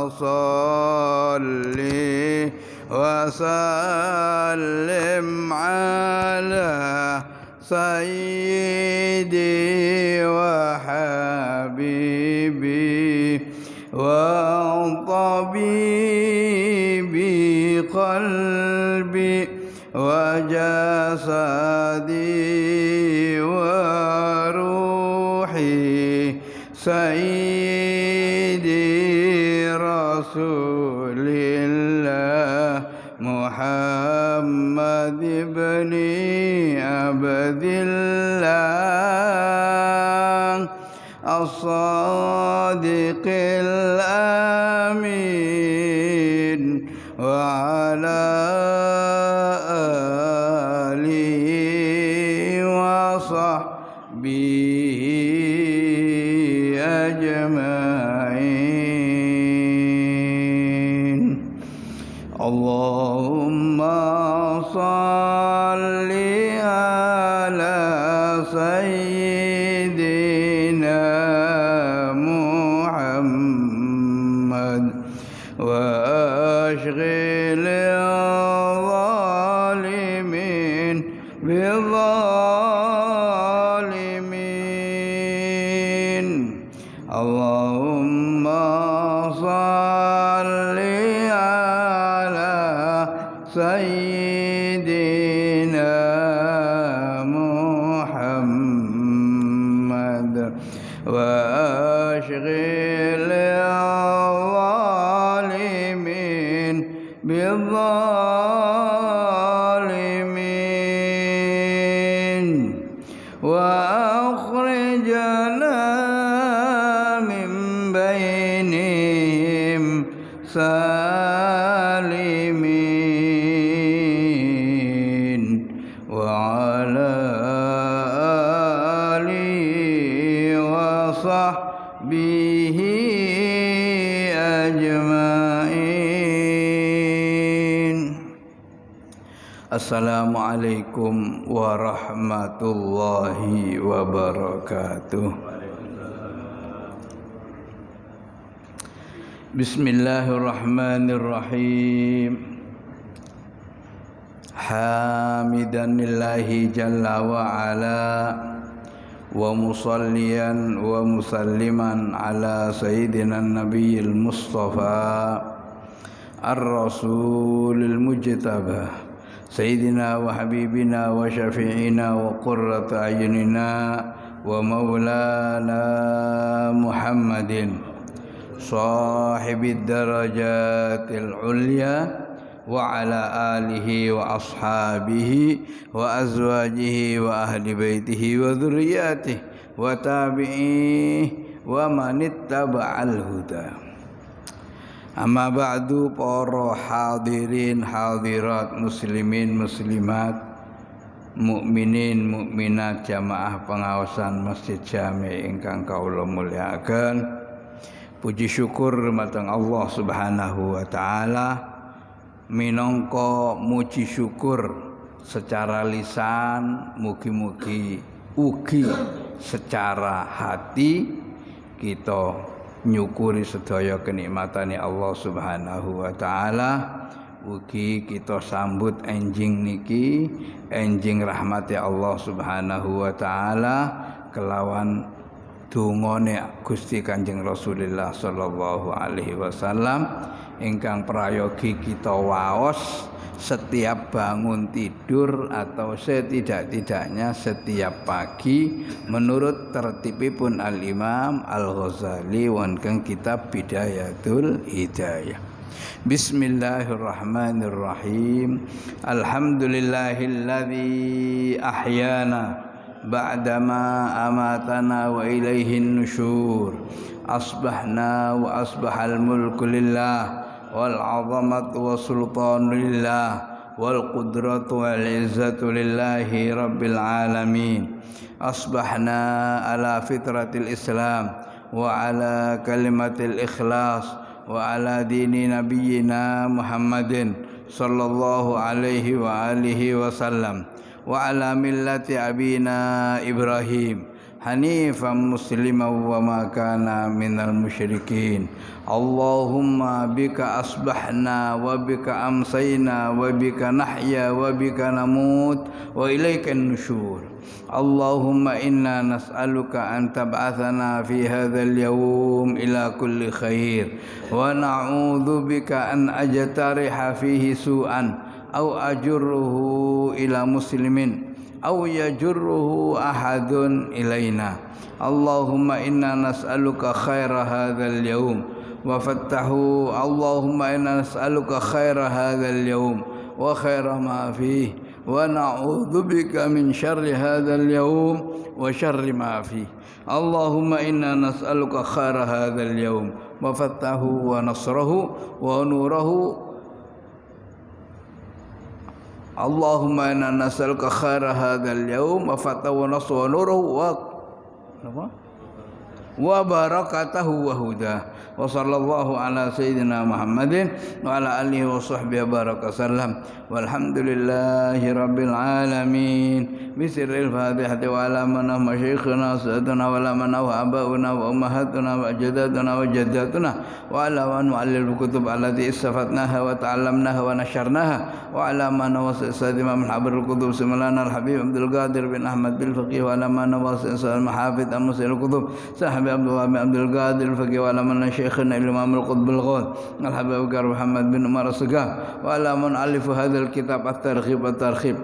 صل وسلم على سيدي وحبيبي وطبيبي قلبي وجسدي وروحي سيدي رسول الله محمد بن عبد الله الصادق الأمين وعلى آله وصحبه أجمعين. اللهم صل على سيدنا محمد وأشغل الظالمين بالظالمين. اللهم صل على سيدنا محمد وأشغل الظالمين بالظالمين وأخرجنا من بينهم سالمين وعلى آله وصحبه أجمعين. Assalamualaikum warahmatullahi wabarakatuh. Bismillahirrahmanirrahim. Hamidanillahi jalla wa ala wa musalliyan wa musalliman ala sayyidina nabiyil mustafa ar-rasulil mujtaba sayyidina wa habibina wa syafi'ina wa qurrata ayunina wa maulana Muhammadin sahibid darajatil ulya wa ala alihi wa ashabihi wa azwajihi wa ahli baitihi wa dhurriyyatihi wa tabi'ihi wa manittaba'al huda. Amma ba'du, para hadirin hadirat muslimin muslimat mukminin mukminat jamaah pengawasan Masjid Jami ingkang kaula mulyakaken. Puji syukur dumateng Allah Subhanahu wa taala minangka muji syukur secara lisan, mugi-mugi ugi secara hati kita nyukuri sedaya kenikmatane Allah Subhanahu wa taala. Ugi kita sambut enjing niki, enjing rahmati Allah Subhanahu wa taala kelawan dungane Gusti Kanjeng Rasulullah sallallahu alaihi wasallam ingkang prayogi kita waos setiap bangun tidur atau setidak-tidaknya setiap pagi menurut tertibipun Al-Imam Al-Ghazali wonten kitab Bidayatul Hidayah. Bismillahirrahmanirrahim. Alhamdulillahilladzi ahyana ba'dama amatana wa ilaihin nusyur. Asbahna wa asbahal mulku lillah wal 'azamatu was-sultanu lillah wal qudratu wal 'izzatu lillahi rabbil alamin. Asbahna ala fitratil Islam wa ala kalimatil ikhlas wa ala dini nabiyyina Muhammadin sallallahu alaihi wa alihi wasallam wa ala millati abina Ibrahim حنيفا مسلما وما كان من المشركين اللهم بك أصبحنا وبك أمسينا وبك نحيا وبك نموت وإليك النشور اللهم إنا نسألك أن تبعثنا في هذا اليوم إلى كل خير ونعوذ بك أن أجترح فيه سوءا أو أجره إلى مسلم أو يجره أحد إلينا اللهم إنا نسألك خير هذا اليوم وفتحه اللهم إنا نسألك خير هذا اليوم وخير ما فيه ونعوذ بك من شر هذا اليوم وشر ما فيه اللهم إنا نسألك خير هذا اليوم وفتحه ونصره ونوره اللهم إنا نسألك خير هذا اليوم وفتحه ونصره ونوره وبركته وهداه وصلى الله على سيدنا محمد وعلى آله وصحبه وبارك وسلم والحمد لله رب العالمين بسر الفاتحة وعلى من مشايخنا سيدنا وعلى من آباؤنا وأمهاتنا وأجدادنا وجداتنا وعلى من معلم الكتب التي استفدناها وتعلمناها ونشرناها وعلى من وصل سيد إمام الحبر الكتب سملانا الحبيب عبد القادر بن أحمد بالفقيه وعلى من وصل سيد المحافظ المسير الكتب صاحب عبد القادر الفقيه وعلى من شيخنا الإمام القطب الغوث الحبيب بكر محمد بن عمر السقاف وعلى من ألف هذا الكتاب الترغيب والترخيب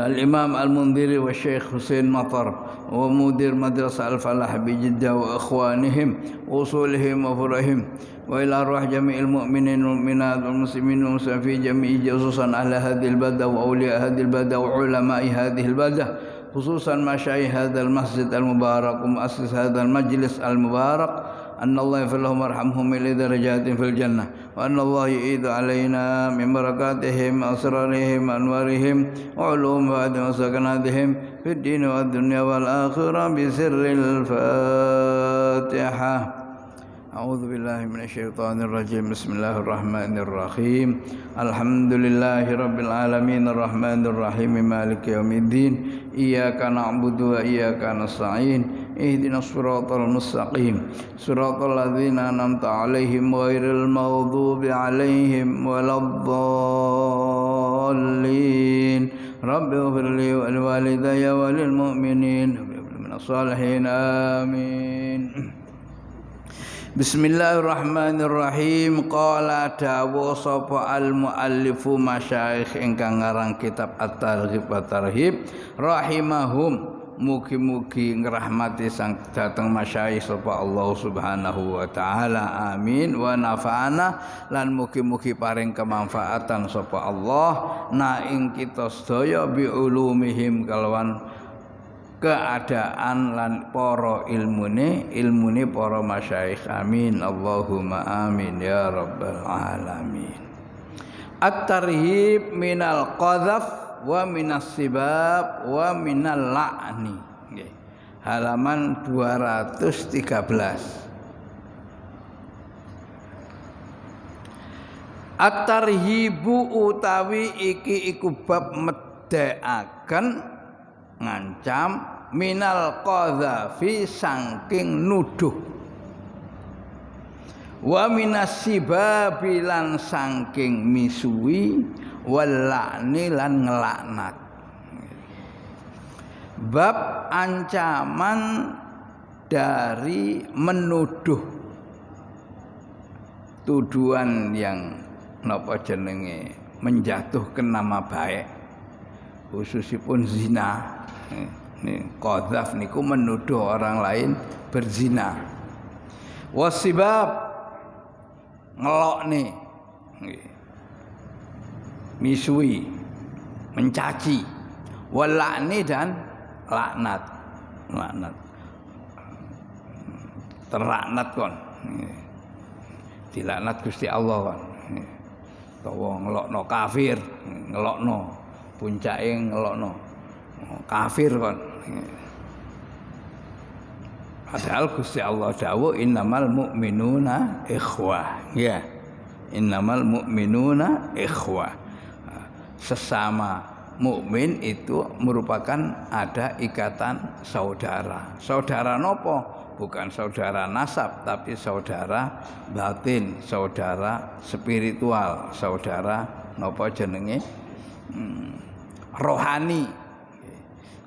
الإمام المنذري والشيخ حسين مطر ومدير مدرسة الفلاح بجدة وإخوانهم وأصولهم وفرعهم وإلى أرواح جميع المؤمنين والمؤمنات والمسلمين والمسلمين في جميع خصوصا أهل هذه البلدة وأولياء هذه البلدة وعلماء هذه البلدة خصوصا مشايخ هذا المسجد المبارك ومؤسس هذا المجلس المبارك أن الله يغفر لهم ويرحمهم إلى درجات في الجنة وأن الله يعيد علينا من بركاتهم أسرارهم أنوارهم وعلوم وسكناتهم في الدين والدنيا والآخرة بسر الفاتحة أعوذ بالله من الشيطان الرجيم بسم الله الرحمن الرحيم الحمد لله رب العالمين الرحمن الرحيم مالك يوم الدين إياك نعبد وإياك نستعين اهدنا الصراط المستقيم صراط الذين أنعمت عليهم غير المغضوب عليهم ولا الضالين رب اغفر لي ولوالدي وللمؤمنين من الصالحين آمين Bismillahirrahmanirrahim. Qala dawu sapa al-muallifu masyayikh ingkang ngarang kitab At-Targhib wa Tarhib rahimahum mugi-mugi ngrahmati sang dateng masyayikh sapa Allah Subhanahu wa taala. Amin wa nafa'ana lan mugi-mugi paring kemanfaatan sapa Allah na ing kita sedaya bi ulumihim kalawan keadaan lan para ilmune para masyayikh amin Allahumma amin ya rabbal alamin. At-tarhib minal qadhaf wa minas sibab wa minal la'ni. Halaman 213. At-tarhibu utawi iki iku bab medhekaken ngancam minal qadhafi saking nuduh wa minas sibabi lan saking misuwi wal la'ni lan ngelaknat. Bab ancaman dari menuduh tuduhan yang napa jenenge menjatuhkan nama baik khususipun zina. Qadhaf niku menuduh orang lain berzina. Wasibab ngelokne, misui, mencaci. Walakni dan laknat, terlaknat kon. Dilaknat Gusti Allah kon. Tawa ngelokno kafir, ngelokno puncake ngelokno kafir kon. Padahal Gusti Allah dawuh innamal mu'minuna ikhwah. Ya. Innamal mu'minuna ikhwah. Sesama mukmin itu merupakan ada ikatan saudara. Saudara nopo? Bukan saudara nasab, tapi saudara batin, saudara spiritual, saudara nopo jenenge rohani.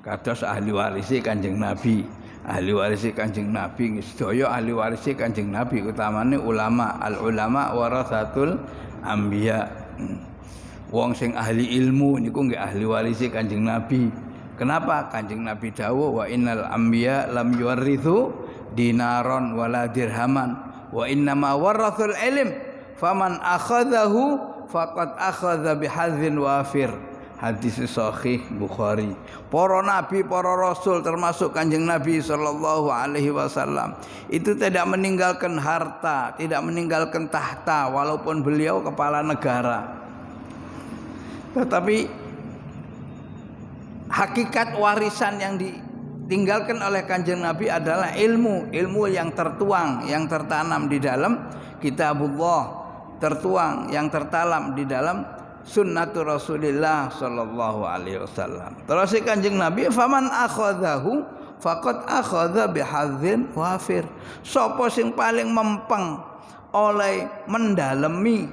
Kados ahli warisi Kanjeng Nabi. Ahli warisi Kanjeng Nabi sedaya ahli warisi Kanjeng Nabi, utamane ulama. Al ulama warasatul anbiya. Wong sing ahli ilmu niku nggih ahli warisi Kanjeng Nabi. Kenapa? Kanjeng Nabi dawuh wa innal anbiya lam yuwarrithu dinaron wala dirhaman wa innama warathul ilm faman akhadhahu faqad akhadha bihadzin wafir. Hadis sahih Bukhari. Para nabi, para rasul termasuk Kanjeng Nabi sallallahu alaihi wasallam itu tidak meninggalkan harta, tidak meninggalkan tahta walaupun beliau kepala negara. Tetapi hakikat warisan yang ditinggalkan oleh Kanjeng Nabi adalah ilmu yang tertuang, yang tertanam di dalam kitabullah, tertuang, yang tertalam di dalam sunnatul Rasulillah sallallahu alaihi wasallam. Terus Kanjeng Nabi faman akhadhahu faqad akhadha bihadzin wafir. Sapa sing paling mempeng oleh mendalemi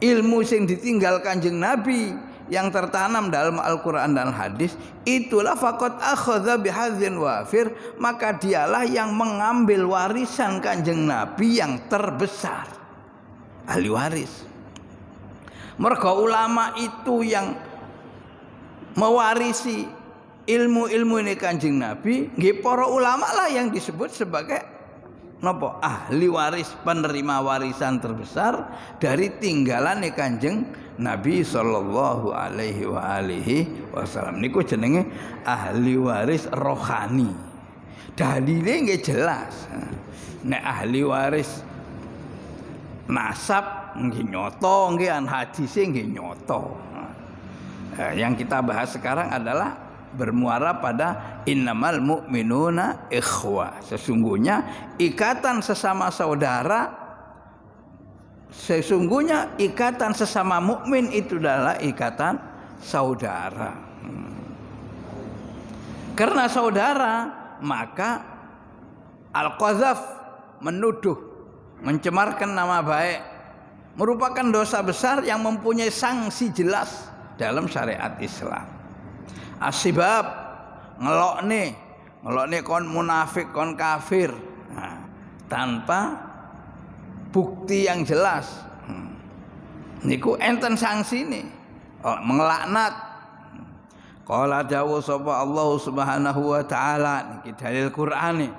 ilmu sing ditinggal Kanjeng Nabi yang tertanam dalam Al-Qur'an dan hadis, itulah faqad akhadha bihadzin wafir, maka dialah yang mengambil warisan Kanjeng Nabi yang terbesar. Ahli waris. Mergo ulama itu yang mewarisi ilmu-ilmu ini Kanjeng Nabi, nggih para ulama lah yang disebut sebagai napa? Ahli waris, penerima warisan terbesar dari tinggalan Kanjeng Nabi sallallahu alaihi wasallam. Niku jenenge ahli waris rohani. Dalile nggih jelas. Nek ahli waris nasab nggih nyoto, nggih an hadise nggih nyoto. Yang kita bahas sekarang adalah bermuara pada innamal mu'minuna ikhwah. Sesungguhnya ikatan sesama saudara, sesungguhnya ikatan sesama mukmin itu adalah ikatan saudara. Karena saudara, maka al-qadzaf, menuduh, mencemarkan nama baik, merupakan dosa besar yang mempunyai sanksi jelas dalam syariat Islam. Asbab ngelokne kon munafik, kon kafir, tanpa bukti yang jelas. Niku enten sanksi nih. Mengelaknat. Qala dawu sapa Allah Subhanahu wa taala, niki dalil Qur'an nih.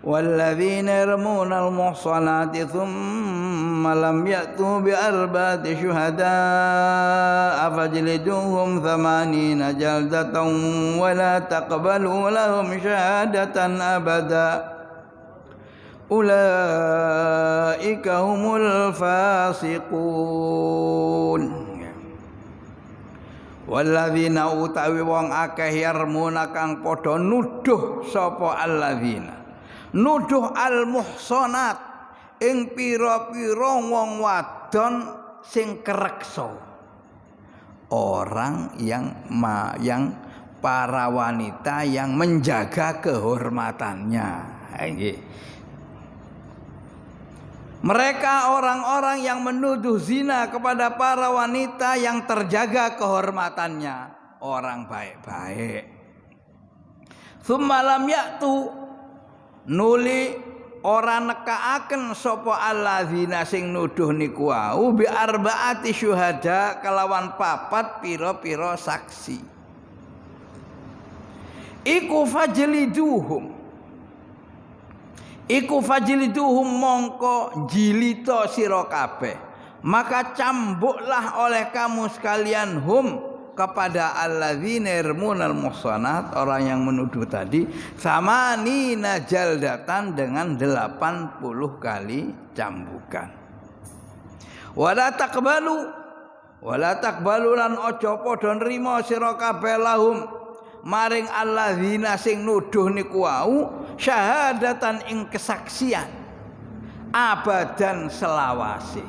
والذين يرمون المحصنات ثم لم يأتوا بأربعة شهداء فاجلدوهم 80 جلدة ولا تقبلوا لهم شهادة أبدا أولئك هم الفاسقون. Walladzina utawi wong akeh yarmuna kang padha nuduh sapa alladzina, nuduh al-muhsanat ing pira-pira wong wadon sing kreksa. Orang yang para wanita yang menjaga kehormatannya. Mereka orang-orang yang menuduh zina kepada para wanita yang terjaga kehormatannya, orang baik-baik. Tsumma lam ya'tu, nuli ora nekaaken sapa alladzina sing nuduh niku wau bi arbaati syuhada kelawan papat pira-pira saksi. Iku fajliduhum mongko jilita sira kabeh, maka cambuklah oleh kamu sekalian hum kepada alladzina yarmunal muhsanat, orang yang menuduh tadi, samanina jaldatan dengan 80 kali cambukan. Wala taqbalu lan aja padha nrimo sira kabeh lahum maring alladzina sing nuduh niku wau syahadatan ing kesaksian abadan selawase.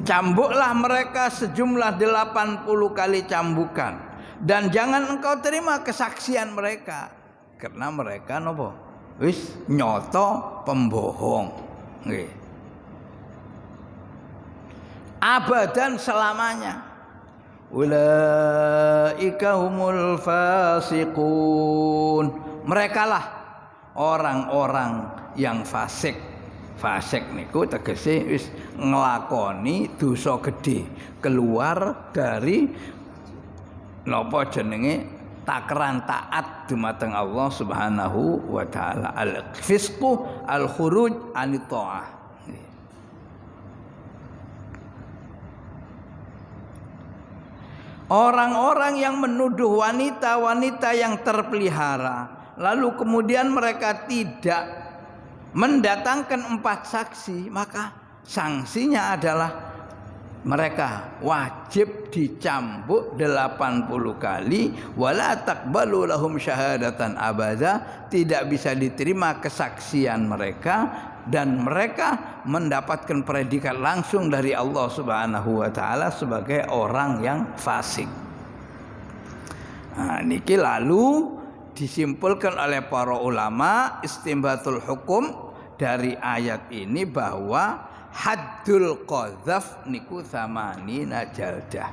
Cambuklah mereka sejumlah 80 kali cambukan, dan jangan engkau terima kesaksian mereka, karena mereka nopo wis nyoto pembohong. Nggih. Abadan selamanya. Ulaika humul fasiqun. Merekalah orang-orang yang fasik. Fasik niku tegese wis nglakoni dosa gedhe, keluar dari napa jenenge takaran taat dumateng Allah Subhanahu wa taala. Al-fisqu al-khuruj anit ta'ah. Orang-orang yang menuduh wanita-wanita yang terpelihara, lalu kemudian mereka tidak mendatangkan 4 saksi, maka sanksinya adalah mereka wajib dicambuk 80 kali, wala taqbalu lahum syahadatan abada, tidak bisa diterima kesaksian mereka, dan mereka mendapatkan predikat langsung dari Allah Subhanahu wa taala sebagai orang yang fasik. Nah, niki lalu disimpulkan oleh para ulama istimbatul hukum dari ayat ini bahwa haddul qadzaf niku tsamanina jaldah.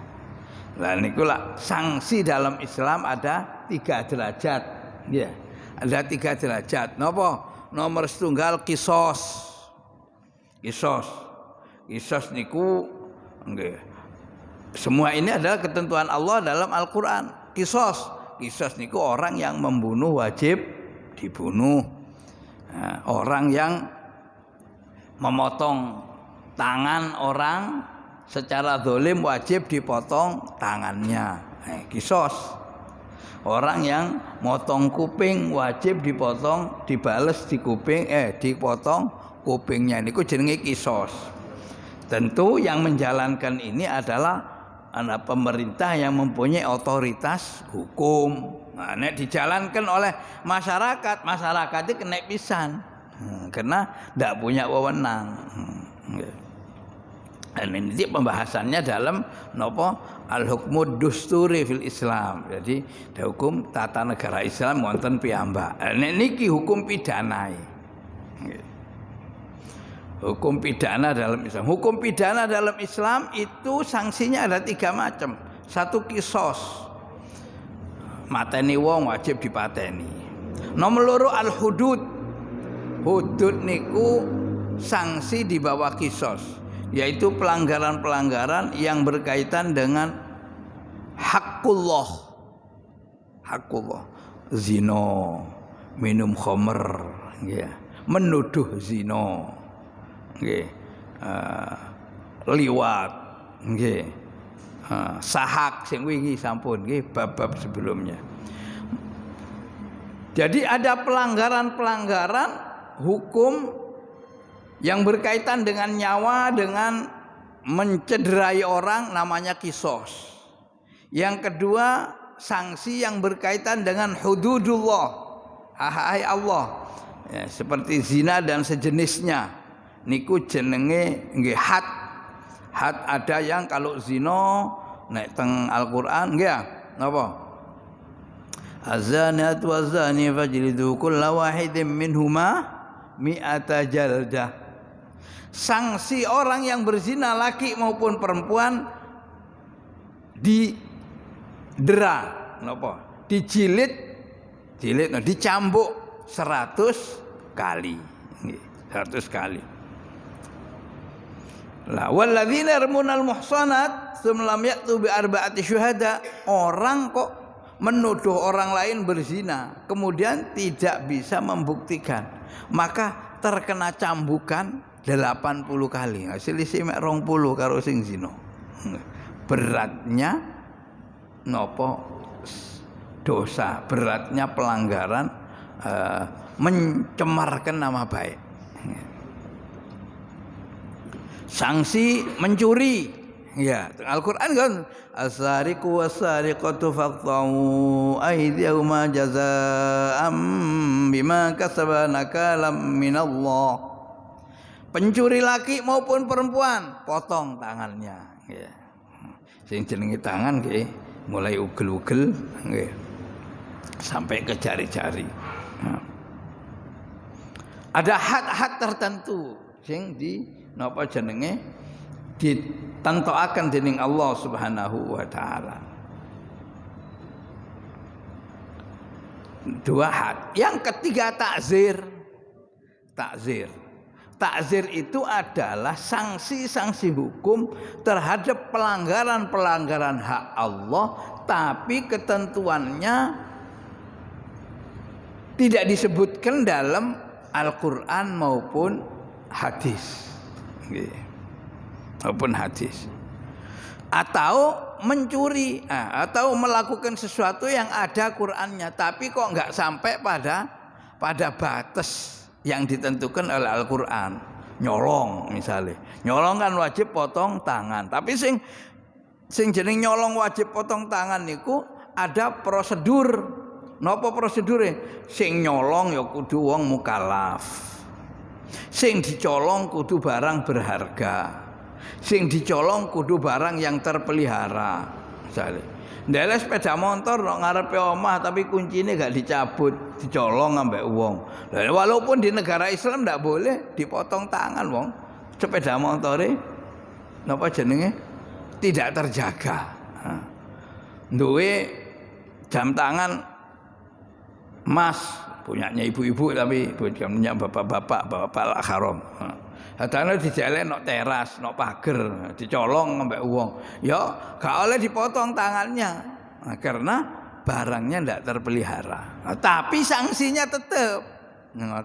Lah niku lah sanksi dalam Islam ada 3 derajat. Ya. Ada 3 derajat. Napa? Nomor setunggal kisos. Kisos niku nggih. Semua ini adalah ketentuan Allah dalam Al-Qur'an. Kisos niku orang yang membunuh wajib dibunuh. Nah, orang yang memotong tangan orang secara zalim wajib dipotong tangannya. Kisos. Orang yang motong kuping wajib dipotong, dibales di kuping, dipotong kupingnya. Niku jenenge kisos. Tentu yang menjalankan ini adalah pemerintah yang mempunyai otoritas hukum. Nah, nek dijalankan oleh masyarakat itu kena pisan. Karena tidak punya wewenang. Dan ini pembahasannya dalam napa al-hukmud dusturi fil Islam. Jadi hukum tata negara Islam wonten piyambak. Nek niki hukum pidana. Hukum pidana dalam Islam. Hukum pidana dalam Islam itu sanksinya ada 3 macam. 1 kisos. Mateni wong wajib dipateni. Nomor 2 al-hudud. Hudud niku sanksi di bawah kisos, yaitu pelanggaran-pelanggaran yang berkaitan dengan hakullah. Zina, minum khamr, menuduh zina, liwat, sahak sing wingi sampun bab-bab sebelumnya. Jadi ada pelanggaran-pelanggaran hukum yang berkaitan dengan nyawa, dengan mencederai orang, namanya kisos. Yang kedua, sanksi yang berkaitan dengan hududullah, hak Allah, ya, seperti zina dan sejenisnya. Niku jenenge nggih had. Had ada yang kalau zina nek teng Al-Qur'an nggih napa? Az-zaniyatu waz-zani fajlidu kulla wahidin minhuma mi'ata jaldah. Sanksi orang yang berzina laki maupun perempuan didera napa? Dijilid, dicambuk 100 kali. 100 kali. La walladzina yarmunal muhsanat tsumma lam ya'tu bi arba'ati syuhada. Orang kok menuduh orang lain berzina kemudian tidak bisa membuktikan, maka terkena cambukan 80 kali. Selisih mek 20 karo sing zina. Beratnya nopo dosa, beratnya pelanggaran, mencemarkan nama baik. Sanksi mencuri, ya, Al-Qur'an kan as-sariqu was-sariqatu faqta'u aydiyahuma jazaa'an bima kasaba nakalam minallah. Pencuri laki maupun perempuan, potong tangannya. Ya. Sing jenenge tangan nggih, mulai ugel-ugel nggih, sampai ke jari-jari. Nah. Ada hak-hak tertentu sing di napa jenenge ditentokaken dening Allah Subhanahu wa taala. Dua hak. Yang ketiga takzir. Takzir itu adalah sanksi-sanksi hukum terhadap pelanggaran-pelanggaran hak Allah, tapi ketentuannya tidak disebutkan dalam Al-Quran maupun hadis. Atau mencuri, atau melakukan sesuatu yang ada Qur'annya, tapi kok nggak sampai pada batas yang ditentukan oleh Al-Quran. Nyolong misalnya, nyolong kan wajib potong tangan, tapi sing jeneng nyolong wajib potong tangan niku ada prosedur. Napa prosedure? Sing nyolong ya kudu wong mukallaf, sing dicolong kudu barang berharga, sing dicolong kudu barang yang terpelihara. Misalnya ndelek sepeda motor nang ngarepe omah tapi kuncine gak dicabut, dicolong ambek wong. Lah walaupun di negara Islam ndak boleh dipotong tangan wong. Sepeda motore napa jenenge? Tidak terjaga. Duwe jam tangan emas punyanya ibu-ibu tapi punya bapak-bapak lah haram. Hadane dijalek nok teras, nok pager, dicolong ambek wong. Ya gak oleh dipotong tangannya. Nah, karena barangnya ndak terpelihara. Nah, tapi sanksinya tetap. Nah,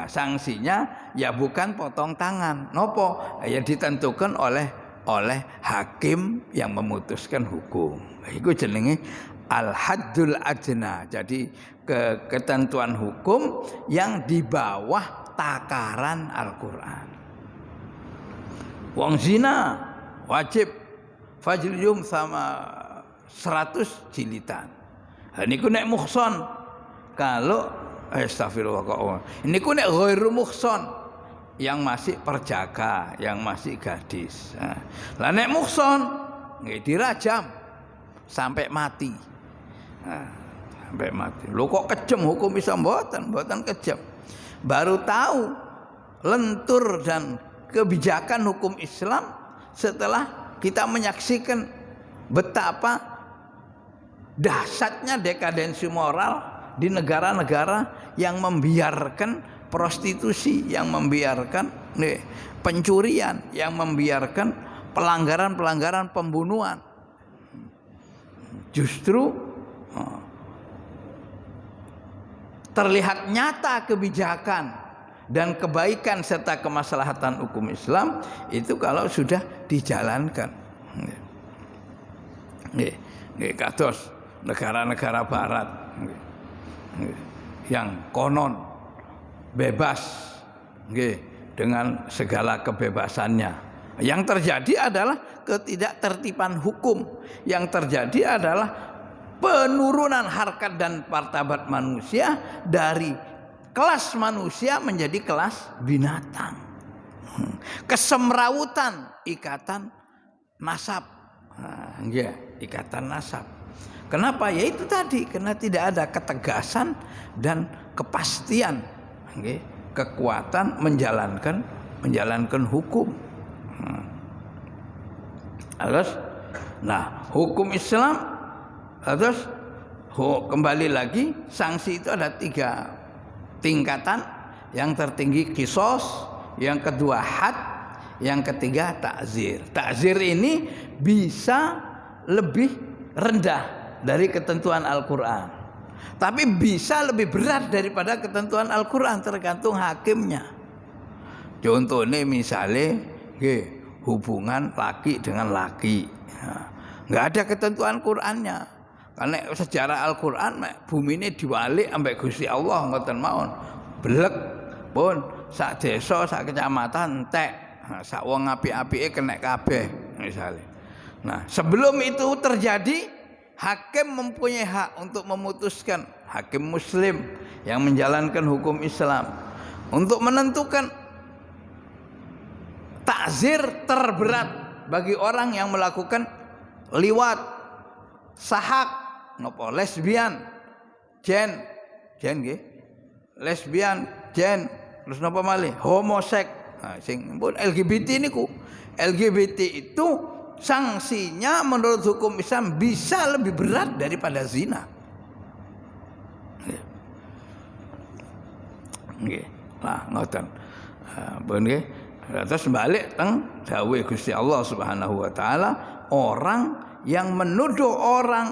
sanksinya ya bukan potong tangan. Nopo? Ya ditentukan oleh hakim yang memutuskan hukum. Iku jenenge al-haddul adna. Jadi ketentuan hukum yang di bawah takaran Al-Quran. Wong zina wajib fajrium sama 100 jilidan. Niku nek muhson, kalau astagfirullah, niku nek ghairu muhson, yang masih perjaka, yang masih gadis. Lah nek muhson nggih dirajam sampai mati. Sampai mati. Lho kok kejem hukum Islam? Mboten kejem. Baru tahu lentur dan kebijakan hukum Islam setelah kita menyaksikan betapa dahsyatnya dekadensi moral di negara-negara yang membiarkan prostitusi, yang membiarkan pencurian, yang membiarkan pelanggaran-pelanggaran pembunuhan. Justru terlihat nyata kebijakan dan kebaikan serta kemaslahatan hukum Islam itu kalau sudah dijalankan. Kados negara-negara barat yang konon bebas dengan segala kebebasannya. Yang terjadi adalah ketidaktertiban hukum. Yang terjadi adalah penurunan harkat dan martabat manusia dari kelas manusia menjadi kelas binatang. Kesemrawutan ikatan nasab. Ikatan nasab. Kenapa? Ya itu tadi, karena tidak ada ketegasan dan kepastian, kekuatan menjalankan hukum. Terus, hukum Islam. Terus kembali lagi, sanksi itu ada 3 tingkatan. Yang tertinggi kisos, yang kedua had, yang ketiga takzir. Takzir ini bisa lebih rendah dari ketentuan Al-Quran, tapi bisa lebih berat daripada ketentuan Al-Quran, tergantung hakimnya. Contohnya misalnya hubungan laki dengan laki, nggak ada ketentuan Qurannya. Karena sejarah Al-Quran bumi ini diwalik ambek Gusti Allah ngoten mawon. Blek pun sak desa, sak kecamatan entek. Sak wong apik-apike kena kabeh misalnya. Nah, sebelum itu terjadi, hakim mempunyai hak untuk memutuskan, hakim muslim yang menjalankan hukum Islam, untuk menentukan takzir terberat bagi orang yang melakukan liwat, sahak, napa lesbian, jen nggih. Lesbian, jen, terus napa malih? Homoseks. Nah, sing pun LGBT niku. LGBT itu sanksinya menurut hukum Islam bisa lebih berat daripada zina. Nggih. Nah, ngoten. Pun nggih. Terus balik teng dawuh Gusti Allah Subhanahu wa taala, orang yang menuduh orang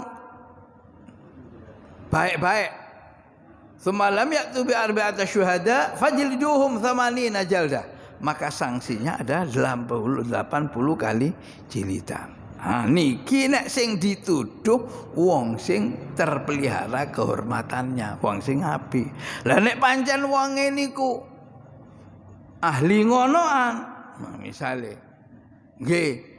baik-baik, semalam ya'tu bi arba'ati syuhada fajliduhum 80 jaldah, maka sanksinya ada 80 kali jilidan. Ha niki nek sing dituduh wong sing terpelihara kehormatannya, wong sing apik. Lah nek pancen wong niku ahli ngonoan, nah, misale nggih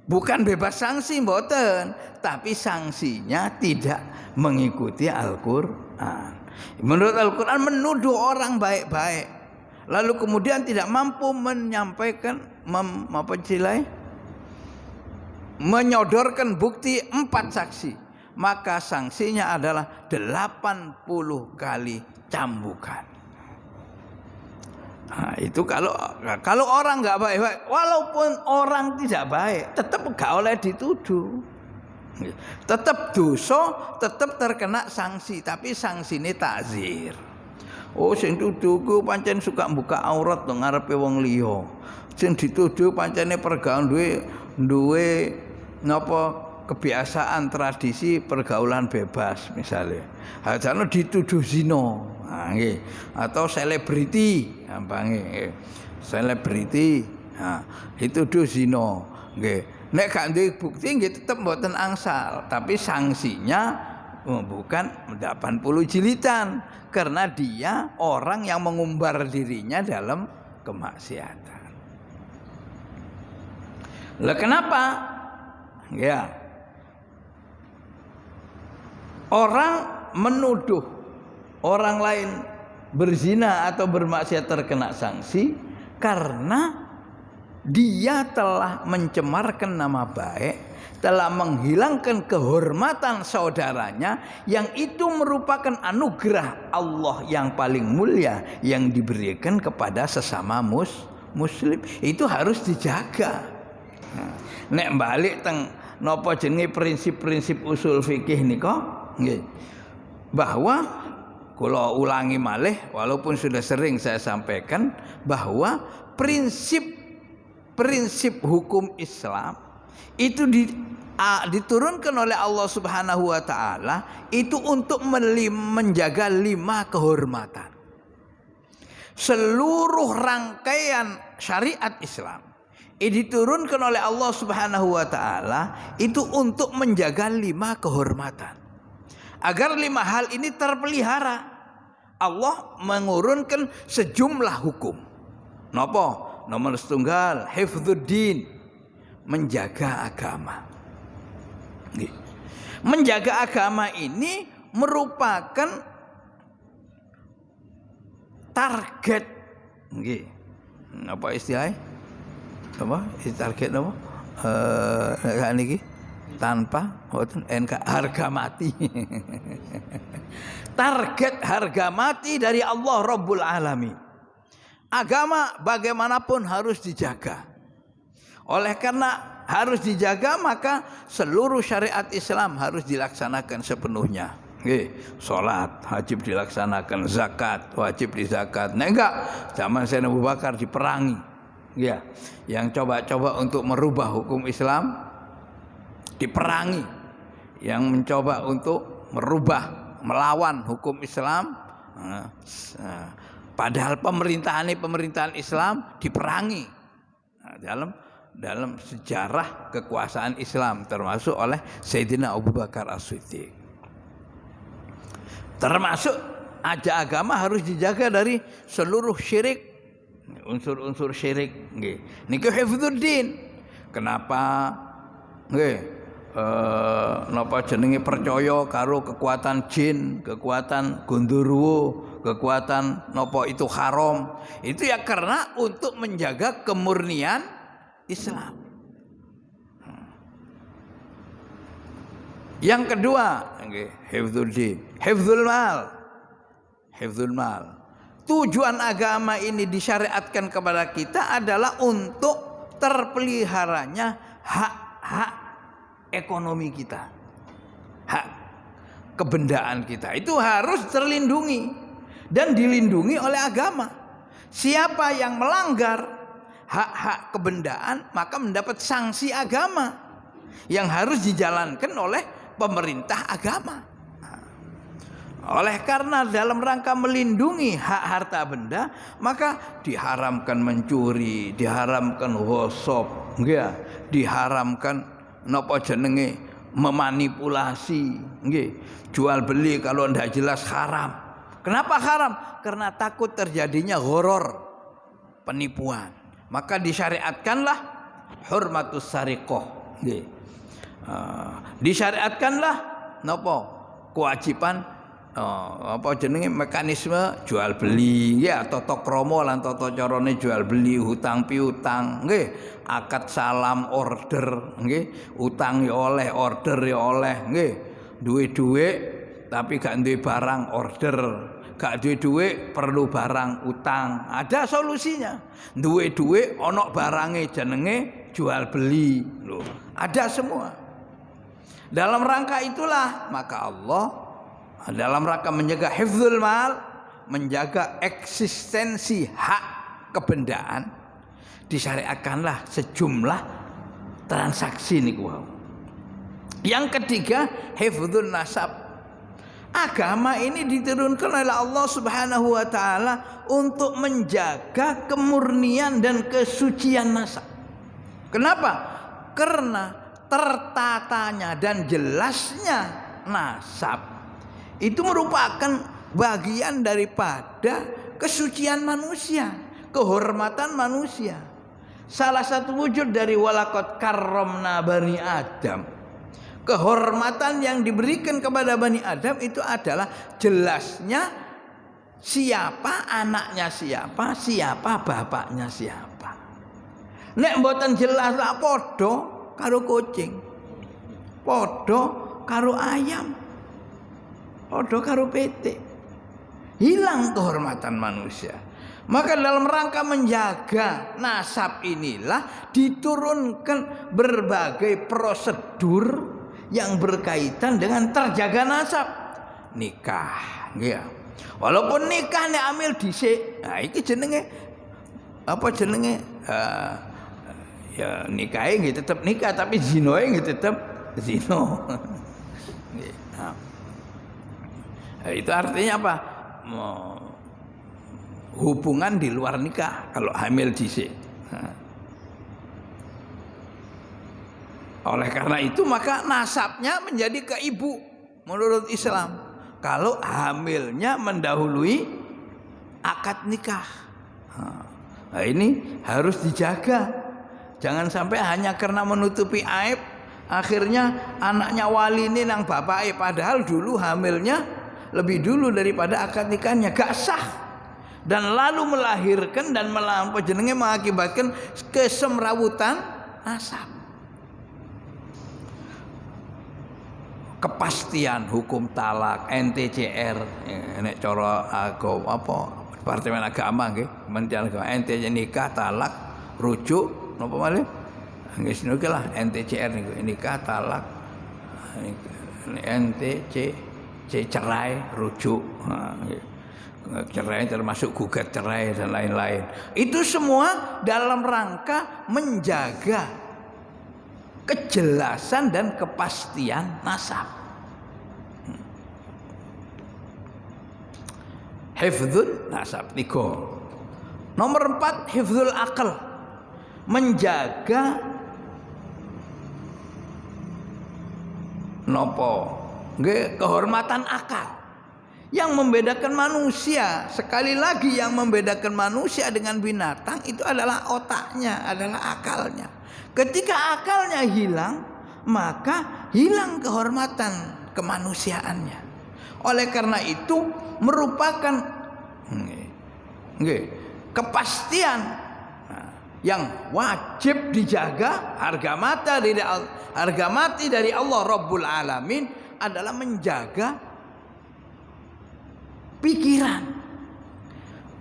bukan bebas sanksi mboten, tapi sanksinya tidak mengikuti Al-Qur'an. Menurut Al-Qur'an menuduh orang baik-baik, lalu kemudian tidak mampu menyampaikan menyodorkan bukti 4 saksi, maka sanksinya adalah 80 kali cambukan. Nah, itu kalau orang nggak baik-baik, walaupun orang tidak baik, tetap nggak oleh dituduh, tetap dosa, tetap terkena sanksi, tapi sanksi ini takzir. Oh, sing tuduhku pancen suka buka aurat to ngarepe wong liya. Sing dituduh pancene pergaulan duwe napa kebiasaan tradisi pergaulan bebas misalnya. Hajane dituduh zina. Nah, nggih. Atau selebriti, gampang selebriti. Nah, dituduh zina. Nggih. Nek gak duwe bukti nggih tetep mboten angsal, tapi sanksinya bukan 80 jilidan karena dia orang yang mengumbar dirinya dalam kemaksiatan. Lah kenapa? Ya. Orang menuduh orang lain berzina atau bermaksiat terkena sanksi karena dia telah mencemarkan nama baik, telah menghilangkan kehormatan saudaranya, yang itu merupakan anugerah Allah yang paling mulia yang diberikan kepada sesama muslim. Itu harus dijaga. Nek balik teng napa jenenge prinsip-prinsip usul fikih nika nggih, bahwa kula ulangi malih walaupun sudah sering saya sampaikan, bahwa prinsip hukum Islam itu diturunkan oleh Allah Subhanahu wa taala itu untuk menjaga 5 kehormatan. Seluruh rangkaian syariat Islam diturunkan oleh Allah Subhanahu wa taala itu untuk menjaga 5 kehormatan. Agar 5 hal ini terpelihara, Allah mengurunkan sejumlah hukum. Napa? Nomor setunggal, hifdzuddin, menjaga agama. Menjaga agama ini merupakan target. Nggih. Apa istilahnya? Apa? Target apa? Niki tanpa harga mati. Target harga mati dari Allah Rabbul Alamin. Agama bagaimanapun harus dijaga. Oleh karena harus dijaga, maka seluruh syariat Islam harus dilaksanakan sepenuhnya. Salat wajib dilaksanakan, zakat wajib dizakat. Nah enggak, zaman Sayyidina Abu Bakar diperangi. Ya, yang coba-coba untuk merubah hukum Islam diperangi. Yang mencoba untuk merubah, melawan hukum Islam, padahal pemerintahan Islam diperangi. Dalam sejarah kekuasaan Islam termasuk oleh Sayyidina Abu Bakar As-Siddiq. Termasuk agama harus dijaga dari seluruh syirik, unsur-unsur syirik nggih. Niki hifdzuddin. Kenapa? Nggih. napa jenenge percaya karo kekuatan jin, kekuatan gondoruo, kekuatan napa itu haram. Itu ya karena untuk menjaga kemurnian Islam. Yang kedua, hifdzul din, hifdzul mal. Hifdzul mal. Tujuan agama ini disyariatkan kepada kita adalah untuk terpeliharanya hak-hak ekonomi kita, hak kebendaan kita itu harus terlindungi dan dilindungi oleh agama. Siapa yang melanggar hak-hak kebendaan maka mendapat sanksi agama yang harus dijalankan oleh pemerintah agama. Oleh karena dalam rangka melindungi hak harta benda, maka diharamkan mencuri, diharamkan ghosab, nggih, diharamkan napa jenenge memanipulasi, nggih. Jual beli kalau ndak jelas haram. Kenapa haram? Karena takut terjadinya gharar, penipuan. Maka disyariatkanlah hurmatus sariqah, nggih. Disyariatkanlah napa? Kewajiban apa jenenge mekanisme jual beli ya, tata krama lan tata carane jual beli, hutang piutang nggih, akad salam order nggih, utang ya oleh, order ya oleh nggih, duwe dhuwit tapi gak duwe barang order, gak duwe dhuwit perlu barang utang, ada solusinya. Duwe dhuwit ana barange jenenge jual beli lho, ada semua. Dalam rangka itulah maka Allah dalam rangka menjaga hifdzul mal, menjaga eksistensi hak kebendaan, disyariatkanlah sejumlah transaksi niku. Yang ketiga, hifdzul nasab. Agama ini diturunkan oleh Allah Subhanahu wa taala untuk menjaga kemurnian dan kesucian nasab. Kenapa? Karena tertatanya dan jelasnya nasab itu merupakan bagian daripada kesucian manusia, kehormatan manusia. Salah satu wujud dari walaqad karramna bani Adam. Kehormatan yang diberikan kepada bani Adam itu adalah jelasnya siapa anaknya siapa, siapa bapaknya siapa. Nek mboten jelas lah padha karo kucing, padha karo ayam, padha karo pitik. Hilang kehormatan manusia. Maka dalam rangka menjaga nasab inilah diturunkan berbagai prosedur yang berkaitan dengan terjaga nasab. Nikah, ya. Walaupun nikah nek amil dhisik, nah iki jenenge apa jenenge? Ya nikahe nggih tetep nikah tapi zinoe nggih tetep zina. Itu artinya apa? Hubungan di luar nikah kalau hamil dhisik. Oleh karena itu maka nasabnya menjadi ke ibu menurut Islam. Kalau hamilnya mendahului akad nikah. Nah, ini harus dijaga. Jangan sampai hanya karena menutupi aib akhirnya anaknya wali ini nang bapake padahal dulu hamilnya lebih dulu daripada akad nikahnya, gak sah. Dan lalu melahirkan dan mengakibatkan kesemrawutan nasab. Kepastian hukum talak, NTCR, nek cara agama apa Departemen Agama nggih, Kementerian Agama, NTCR nikah, talak, rujuk, napa malih? Nggih niku lah NTCR niku, nikah, talak, NTC cerai, rujuk. Cerai termasuk gugat cerai dan lain-lain. Itu semua dalam rangka menjaga kejelasan dan kepastian nasab. Hifdzul nasab 3. Nomor 4, hifdzul akal. Menjaga nopo nggih kehormatan akal. Yang membedakan manusia, sekali lagi yang membedakan manusia dengan binatang itu adalah otaknya, adalah akalnya. Ketika akalnya hilang, maka hilang kehormatan kemanusiaannya. Oleh karena itu merupakan kepastian yang wajib dijaga. Harga mati dari Allah Rabbul Alamin adalah menjaga pikiran.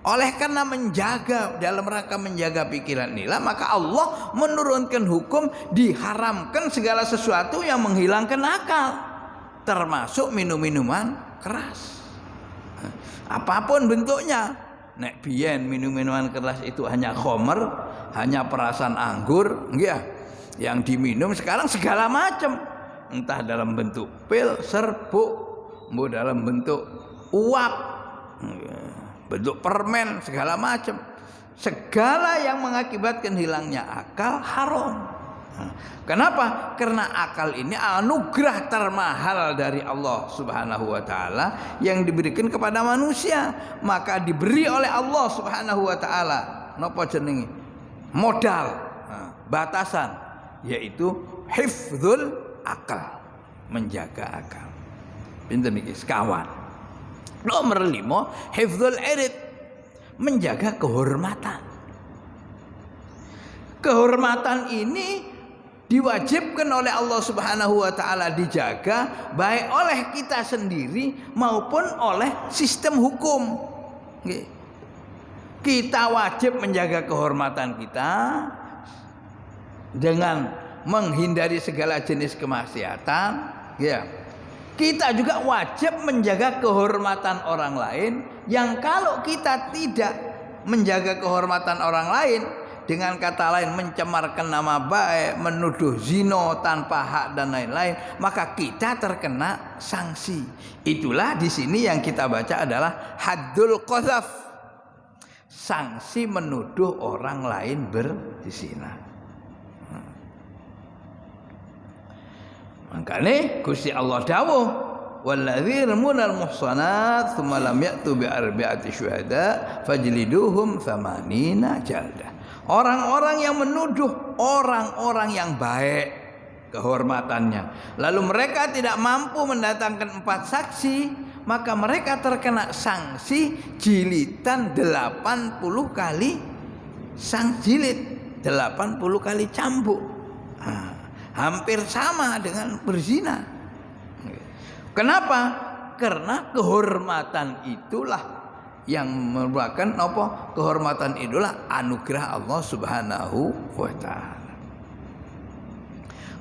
Oleh karena dalam rangka menjaga pikiran inilah, maka Allah menurunkan hukum diharamkan segala sesuatu yang menghilangkan akal, termasuk minum-minuman keras. Apapun bentuknya. Nek biyen minum-minuman keras itu hanya khamr, hanya perasan anggur, ya, yang diminum. Sekarang segala macam, entah dalam bentuk pil, serbuk, dalam bentuk uap, bentuk permen, segala macam. Segala yang mengakibatkan hilangnya akal haram. Kenapa? Karena akal ini anugerah termahal dari Allah Subhanahu wa taala yang diberikan kepada manusia. Maka diberi oleh Allah Subhanahu wa taala napa jenenge? Modal, batasan, yaitu hifdzul akal, menjaga akal. Pinten iki sekawan. Nomor 5, hifdzul irid, menjaga kehormatan. Kehormatan ini diwajibkan oleh Allah Subhanahu wa taala dijaga baik oleh kita sendiri maupun oleh sistem hukum. Kita wajib menjaga kehormatan kita dengan menghindari segala jenis kemaksiatan, ya. Kita juga wajib menjaga kehormatan orang lain, yang kalau kita tidak menjaga kehormatan orang lain, dengan kata lain mencemarkan nama baik, menuduh zina tanpa hak dan lain-lain, maka kita terkena sanksi. Itulah di sini yang kita baca adalah haddul qadzaf, sanksi menuduh orang lain berzina. Makanya Gusti Allah dawuh, walladzina yarmunal muhsanat tsumma lam ya'tu bi arba'ati syuhada fajliduhum 80 jaldah. Orang-orang yang menuduh orang-orang yang baik kehormatannya, lalu mereka tidak mampu mendatangkan 4 saksi, maka mereka terkena sanksi jilitan 80 kali sang jilid, 80 kali cambuk. Hampir sama dengan berzina. Kenapa? Karena kehormatan itulah yang merupakan apa? Kehormatan itulah anugerah Allah Subhanahu wa taala.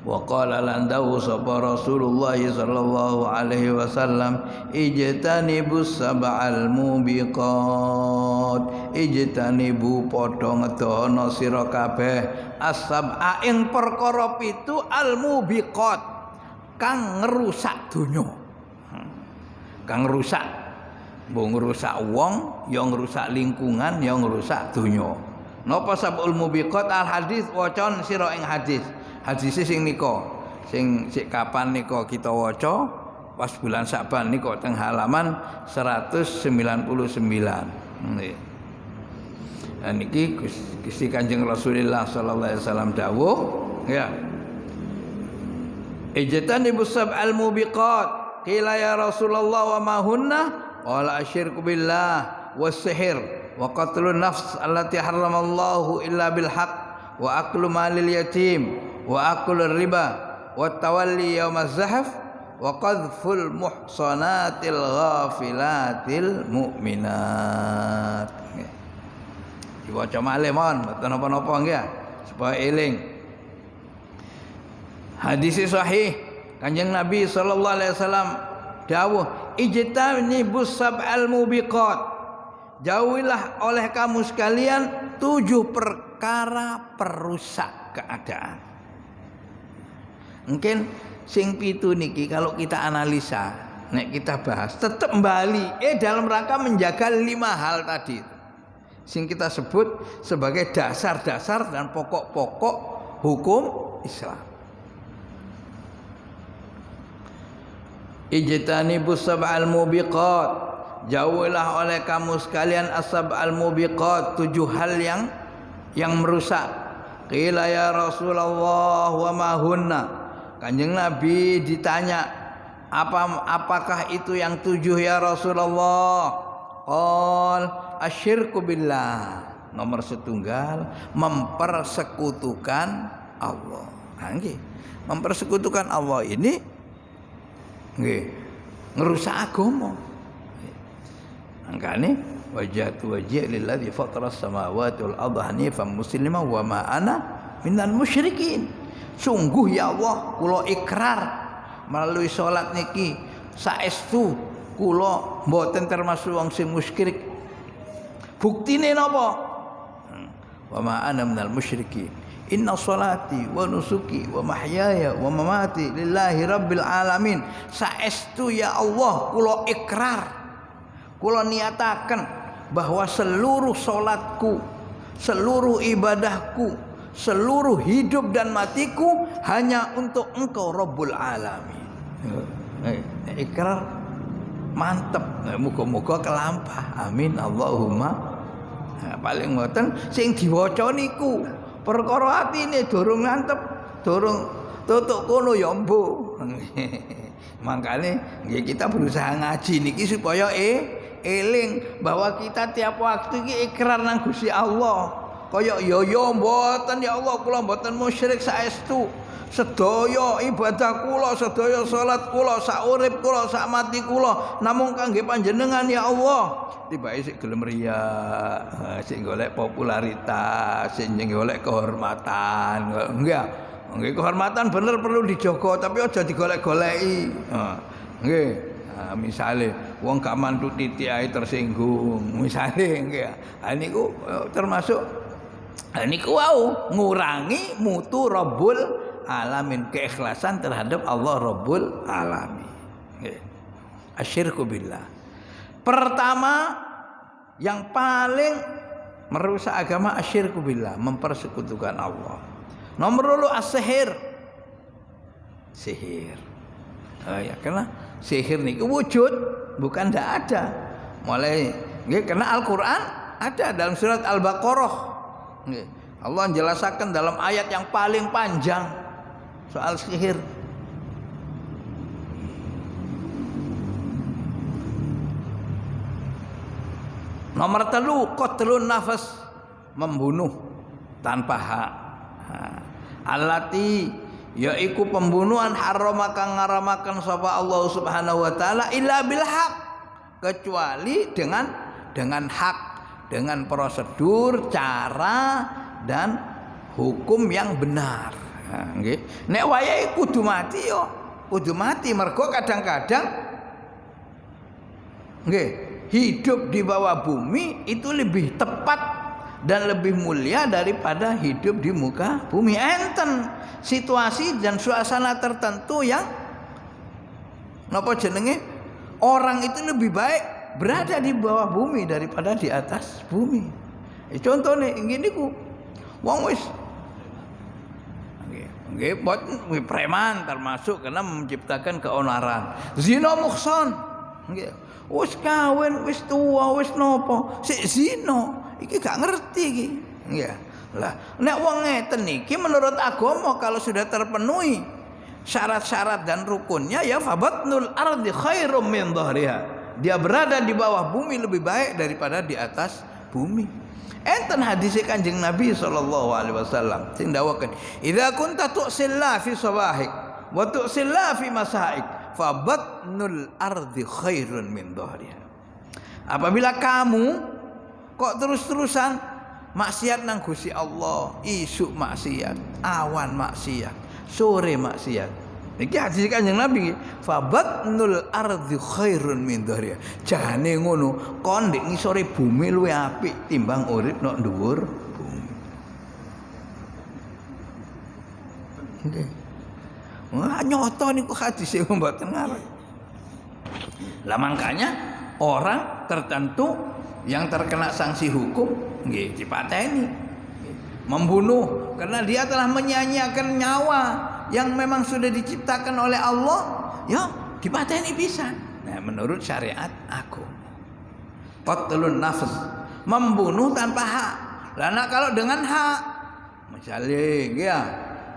Wa qala landahu sapa Rasulullah sallallahu alaihi wasallam, ijtanibus sab'al mubiqat, ijtanibu padha ngedono sira kabeh as-sab'a ing perkara pitu al mubiqat kang ngerusak donya. Kang ngerusak, mbok ngerusak wong, ya ngerusak lingkungan, ya ngerusak donya. Napa sab'ul mubiqat? Al hadis wacan sira ing hadis. Hadis sing nika, sing sik kapan nika kita waca pas bulan Sa'ban nika teng halaman 199. Nggih. Nah niki Gusti Kanjeng Rasulullah sallallahu alaihi wasallam dawuh, ya. Ijtanibus sab'al mubiqat. Qila ya Rasulullah wa ma hunna? Qala asyirku billah was-sihr wa qatlun nafs allati harramallahu illa bil haqq wa aklu malil yatim wa akulur riba wa tawalli yaumaz zahaf wa qadhful muhsanatil ghafilatil mu'minat. Diwaca malih mon, mboten napa-napa nggih, supaya eling. Hadis sahih Kanjeng Nabi sallallahu alaihi wasallam dawuh, ijtanibus sab'al mubiqat. Jauhilah oleh kamu sekalian 7 perkara perusak keadaan. Mungkin sing pitu niki kalau kita analisa, nek kita bahas tetap kembali dalam rangka menjaga 5 hal tadi sing kita sebut sebagai dasar-dasar dan pokok-pokok hukum Islam. Ijtanibus sab'al mubiqat, jauhilah oleh kamu sekalian as-sab'al mubiqat, 7 hal yang merusak. Qila ya Rasulullah wa ma hunna? Kanjeng Nabi ditanya, apakah itu yang 7 ya Rasulullah? Qol asyirku billah. Nomor setunggal mempersekutukan Allah. Nah, nggih. Mempersekutukan Allah ini nggih ngerusak agama. Makane wajhatu wajhi lilladzi fataras samawati wal arda hanifan musliman wa ma ana minal musyrikin. Sungguh ya Allah kula ikrar melalui salat niki saestu kula mboten termasuk wong sing musyrik. Buktine napa? Wa ma ana minal musyrikin. Inna salati wa nusuki wa mahyaya wa mamati lillahi rabbil alamin. Saestu ya Allah kula ikrar, kula niataken bahwa seluruh salatku, seluruh ibadahku, seluruh hidup dan matiku hanya untuk Engkau Rabbul Alamin. Ikrar mantep. Muga-muga kelampah. Amin Allahumma. Nah, paling ngoten sing diwaca niku perkara atine durung mantep, durung tutuk kono ya mbuh. Makane nggih kita berusaha ngaji niki supaya eling bahwa kita tiap waktu iki ikrar nang Gusti Allah. Kaya ya mboten ya Allah kula mboten musyrik saestu. Sedaya ibadah kula, sedaya salat kula, sak urip kula, sak mati kula namung kangge panjenengan ya Allah. Tibake sik gelem riya, sik golek popularitas, sik golek kehormatan. Enggak. Nggih kehormatan bener perlu dijaga tapi aja digolek-goleki. Nggih. Misale wong gak mantu titik ae tersinggung. Misale nggih. Niku termasuk niku wau ngurangi mutu Rabbul Alamin, keikhlasan terhadap Allah Rabbul Alamin. Nggih. Asyirku billah. Pertama yang paling merusak agama asyirku billah, mempersekutukan Allah. Nomor 2 as-sihir. Sihir. Ya karena sihir niku wujud, bukan ndak ada. Mulai nggih karena Al-Qur'an ada dalam surat Al-Baqarah. Nggih. Allah menjelaskan dalam ayat yang paling panjang soal sihir. Nomor 3 qatlun nafas, membunuh tanpa hak. Allati yaiku pembunuhan harama kang ngaramaken sapa Allah Subhanahu wa taala illa bil haq, kecuali dengan hak, dengan prosedur, cara dan hukum yang benar. Nggih. Nek wayahe kudu mati yo, kudu mati mergo kadang-kadang nggih hidup di bawah bumi itu lebih tepat dan lebih mulia daripada hidup di muka bumi. Enten situasi dan suasana tertentu yang napa jenenge orang itu lebih baik berada di bawah bumi daripada di atas bumi. Contohnya ngene ku wong wis nggih preman termasuk karena menciptakan keonaran. Zina muhsan nggih. Wis kawin, wis tua, wis nopo, sik zina, iki gak ngerti iki. Nggih. Lah, nek wong ngeten iki menurut agama kalau sudah terpenuhi syarat-syarat dan rukunnya ya fabatnul ardi khairum min dhahriha. Dia berada di bawah bumi lebih baik daripada di atas bumi. Enten hadis Kanjeng Nabi sallallahu alaihi wasallam sing dawaken, "Idza kunta tu'silla fi sabahik wa tu'silla fi masaik." Fabatnul ardi khairun min dhahriha. Apabila kamu kok terus-terusan maksiat nang Gusti Allah, isuk maksiat, awan maksiat, sore maksiat. Niki hadis Kanjeng Nabi, fabatnul ardi khairun min dhahriha. Jane ngono, kon ndek ngisore bumi luwih apik timbang urip nok dhuwur bumi. Nggih. Wah, nyoto niku hadis e mboten ngarep. Lah makanya orang tertentu yang terkena sanksi hukum nggih dipateni. Membunuh karena dia telah menyia-nyiakan nyawa yang memang sudah diciptakan oleh Allah, ya dipateni pisan. Nah, menurut syariat aku. Qatlun nafs, membunuh tanpa hak. Lah kalau dengan hak, misalnya ya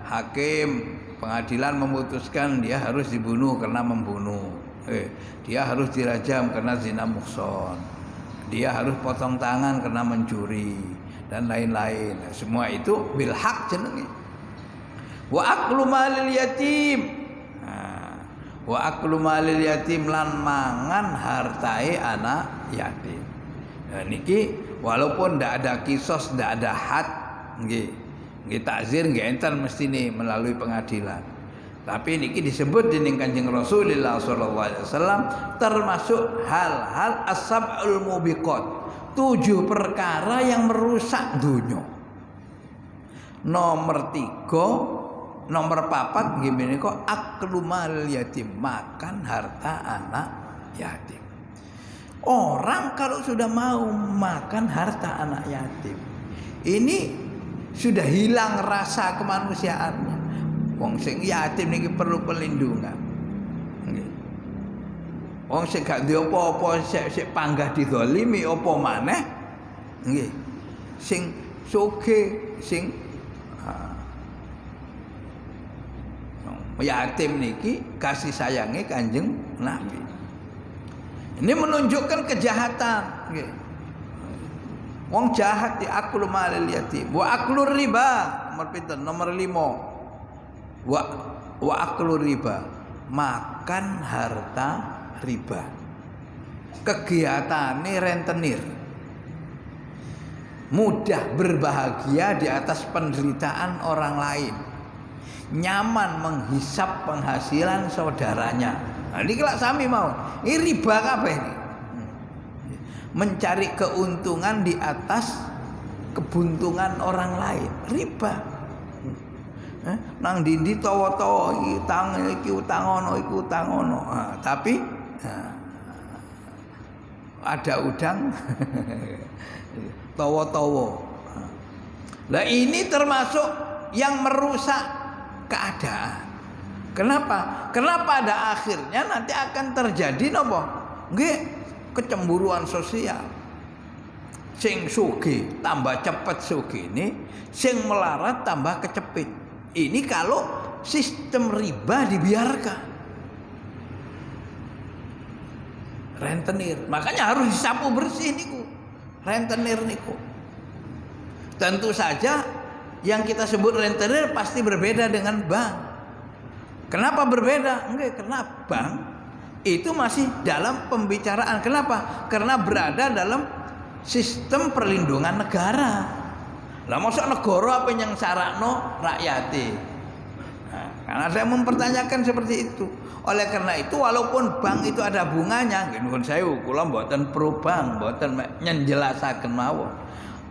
hakim Pengadilan memutuskan dia harus dibunuh karena membunuh. Dia harus dirajam karena zina muhson. Dia harus potong tangan karena mencuri dan lain-lain. Semua itu bil haq jenenge. Wa aklu malil yatim. Wa aklu malil yatim lan mangan hartae anak yatim. Nah, niki walaupun ndak ada kisos, ndak ada had, nggih takzir nggih enten mestine melalui pengadilan. Tapi niki disebut dening Kanjeng Rasulullah sallallahu alaihi wasallam termasuk hal-hal as-sab'ul mubiqat, 7 perkara yang merusak dunia. Nomor 4 nggih menika aklu mal yatim, makan harta anak yatim. Orang kalau sudah mau makan harta anak yatim, ini sudah hilang rasa kemanusiaannya. Wong sing yatim niki perlu perlindungan. Nggih. Wong sing gak duwe apa-apa sik panggah dizalimi apa maneh? Nggih. Sing sugih, sing yatim niki kasih sayangnya Kanjeng Nabi. Ini menunjukkan kejahatan. Nggih. Wong jahat di aklu malil yatim. Wa aklur riba. Nomor pinten? Nomor 5. Wa aklu riba, makan harta riba. Kegiatane rentenir, mudah berbahagia di atas penderitaan orang lain, nyaman menghisap penghasilan saudaranya. Nah, ini kelak sami mau. Ini riba kabeh ini. Mencari keuntungan di atas kebuntungan orang lain, riba. Nang dindi tawa-tawa iki utang ono. Tapi ada udang tawa-tawa. Lah ini termasuk yang merusak keadaan. Kenapa? Karena pada akhirnya nanti akan terjadi napa? Nggih, kecemburuan sosial. Sing sugih tambah cepet sugihne, sing melarat tambah kecepit. Ini kalau sistem riba dibiarkan. Rentenir, makanya harus disapu bersih niku. Rentenir niku. Tentu saja yang kita sebut rentenir pasti berbeda dengan bank. Kenapa berbeda? Enggak, karena bank itu masih dalam pembicaraan. Kenapa? Karena berada dalam sistem perlindungan negara. Lah mosok negara apa yang syarakno rakyate. Nah, karena saya mempertanyakan seperti itu. Oleh karena itu walaupun bank itu ada bunganya, nggih nuwun sewu kula mboten pro bank, mboten nyenjelasaken mawon.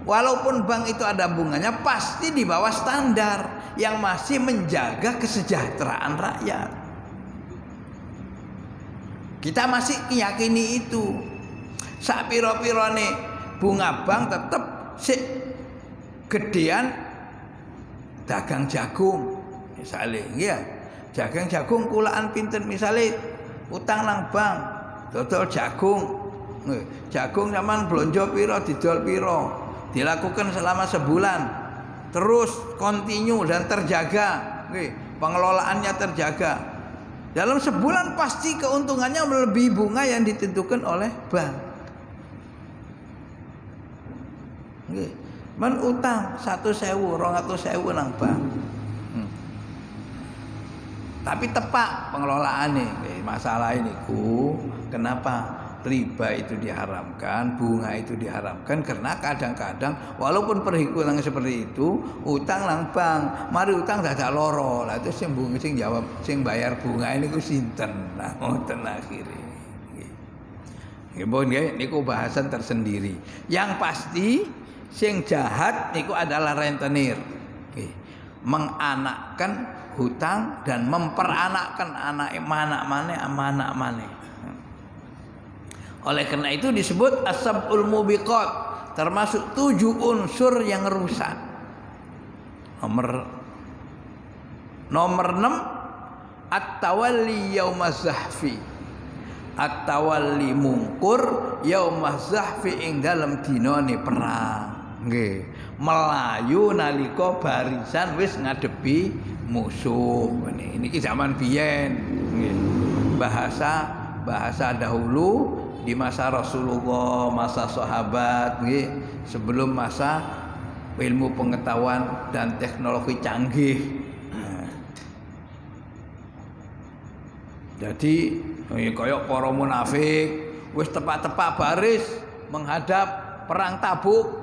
Walaupun bank itu ada bunganya pasti di bawah standar yang masih menjaga kesejahteraan rakyat. Kita masih meyakini itu. Sak pira-pirane bunga bank tetep sik gedean dagang jagung misalnya, ya jagung kulaan pinten misalnya utang nang bank dodol jagung zaman blonjo piro didol piro dilakukan selama sebulan terus kontinu dan terjaga, pengelolaannya terjaga dalam sebulan pasti keuntungannya melebihi bunga yang ditentukan oleh bank. Men utang 1.000, 200.000 nang bank. Tapi tepak pengelolaane. Masalah ini kenapa riba itu diharamkan, bunga itu diharamkan karena kadang-kadang walaupun perhitungan seperti itu, utang nang bank, mari utang dadak loro. Lah itu sing bunga sing jawab, sing bayar bunga ini ku sinten? Nah, ngoten akhire. Nggih, nggih niku bahasan tersendiri. Yang pasti sing jahat niku adalah rentenir. Menganakkan hutang dan memperanakkan anak mana. Oleh karena itu disebut as-sab'ul mubiqat, termasuk 7 unsur yang rusak. Nomor 6 at-tawalli yaumaz zahfi. At-tawalli mungkur yaumaz zahfi ing dalam dinane perang. Nggih, melayu nalika barisan wis ngadepi musuh. Niki zaman biyen. Nggih. Bahasa dahulu di masa Rasulullah, masa sahabat, nggih, sebelum masa ilmu pengetahuan dan teknologi canggih. Jadi kaya para munafik wis tepak-tepak baris menghadap perang Tabuk.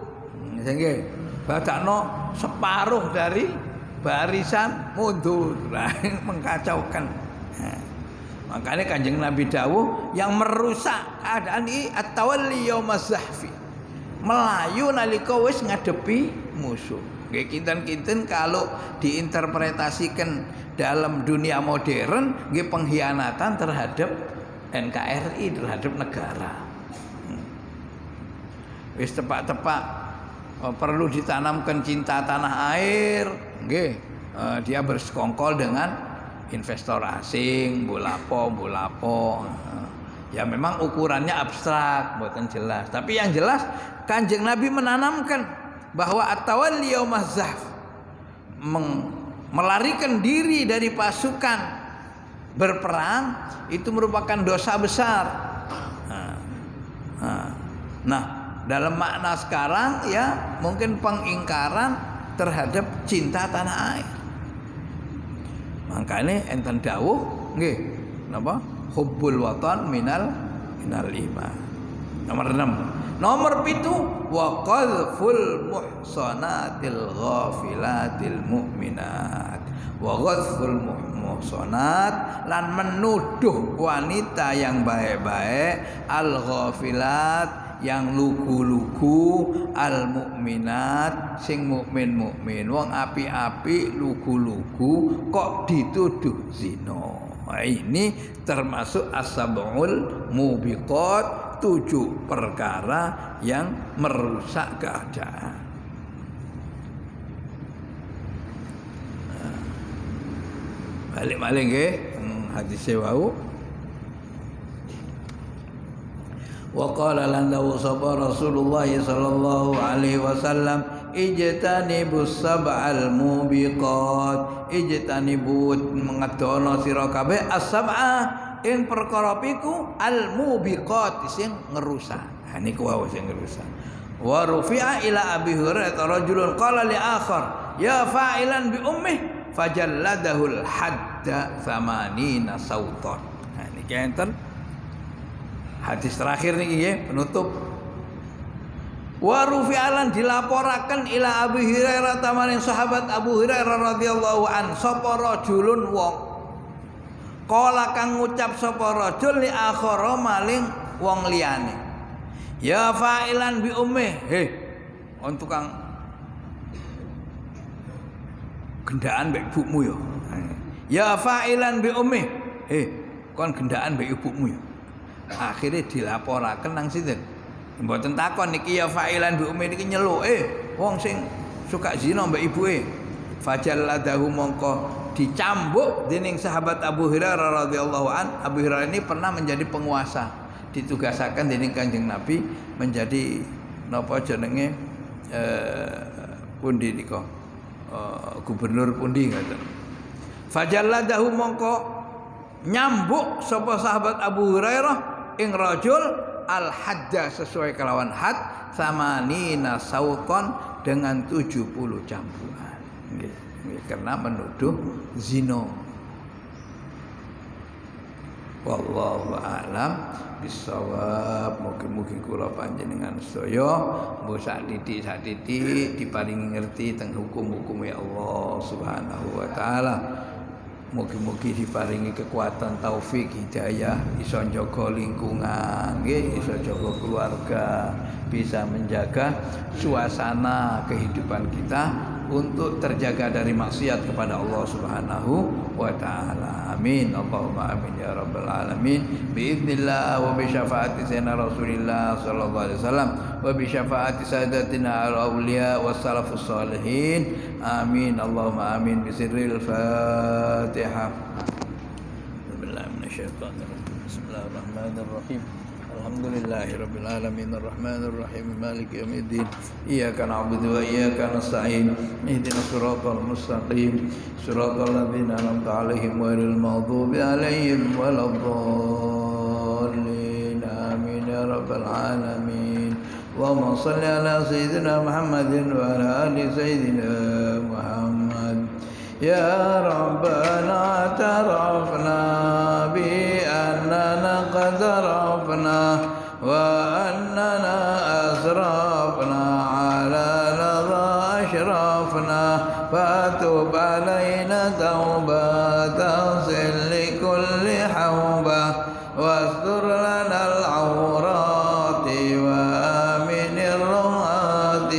Nggih, badakno separuh dari barisan mundur. Lah mengkacaukan. Makanya Kanjeng Nabi dawuh yang merusak keadaan ini at-tawalli yaumaz zahfi. Melayu nalika wis ngadepi musuh. Nggih kinten-kinten kalau diinterpretasikan dalam dunia modern nggih pengkhianatan terhadap NKRI, terhadap negara. Wis tepak-tepak perlu ditanamkan cinta tanah air, nggih. Dia bersekongkol dengan investor asing, bolapo. Ya memang ukurannya abstrak, bukan jelas. Tapi yang jelas Kanjeng Nabi menanamkan bahwa at-tawalli yaumaz zahf, melarikan diri dari pasukan berperang itu merupakan dosa besar. Nah, dalam makna sekarang ya mungkin pengingkaran terhadap cinta tanah air. Makanya enten dawuh nggih napa? Hubbul watan minal iman. Nomor 6. Nomor 7 wa qadhful muhsanatil ghafilatil mu'minat. Wa qadhful muhsanat lan menuduh wanita yang baik-baik, al ghafilat yang lugu-lugu, al mukminat sing mukmin wong api-api lugu-lugu kok dituduh zina. Nah, ini termasuk as-sab'ul mubiqat, 7 perkara yang merusak keadaan. Balik-balik nggih hadis wau. Wa qala lan sapa Rasulullah sallallahu alaihi wasallam ijtanibus sab'al mubiqat, ijtanibu mengedono sira kabeh as-sab'a ing perkara piku al mubiqat sing ngerusak. Ha niku wae sing ngerusak. Wa rufi'a ila Abi Hurairah rajulun qala li akhar ya fa'ilan bi ummih fajalladahul hadda 80 sautan. Ha niki enten hadis terakhir niki nggih penutup. Wa rufi'alan dilaporaken ila Abi Hurairah tamaning sahabat Abu Hurairah radhiyallahu an sapa rajulun wong. Kala kang ngucap sapa rajul li akhara maling wong liyane. Ya fa'ilan bi ummih. On tukang gendaan mbek ibumu ya. Ya fa'ilan bi ummih. Kon gendaan mbek ibumu ya. Akhirnya dilaporaken nang sinten? Mboten takon niki ya fa'ilan bi ummi niki nyeluk wong sing suka zina mbek ibuke. Fajalladahu mongko dicambuk dening sahabat Abu Hurairah radhiyallahu an. Abu Hurairah ini pernah menjadi penguasa, ditugasaken dening Kanjeng Nabi menjadi napa jenenge pundi nika gubernur pundi ngoten. Fajalladahu mongko nyambuk sapa sahabat Abu Hurairah ing rajul al-hadda sesuai kelawan had samanina sauton dengan 70 cambukan. Nggih, karena menuduh zina. Wallahu a'lam bisawab. Mugi-mugi kula panjenengan sedaya mbok sak titik diparingi ngerti teng hukum-hukum ya Allah Subhanahu wa taala. Mugi-mugi diparingi kekuatan taufik hidayah, iso njaga lingkungan, nggih, iso jaga keluarga, bisa menjaga suasana kehidupan kita untuk terjaga dari maksiat kepada Allah Subhanahu wa taala. Amin. Allahumma amin ya rabbal alamin. Biidznillah wa bi syafaati sayyidina Rasulillah sallallahu alaihi wasallam wa bi syafaati sadatina al-auliya was salafus salihin. Amin. Allahumma amin bi sirril Fatihah. Bismillahirrahmanirrahim. Bismillahirrahmanirrahim. الحمد لله رب العالمين الرحمن الرحيم مالك يوم الدين إياك نعبد وإياك نستعين اهدنا الصراط المستقيم صراط الذين أنعمت عليهم غير المغضوب عليهم ولا الضالين آمين يا رب العالمين اللهم صل على سيدنا محمد وعلى آل سيدنا محمد يا ربنا اعترفنا بأننا قد عرفنا وأننا أسرفنا على لظى أشرفنا فتب علينا توبة تغسل لكل حوبة واستر لنا العورات وآمن الروعات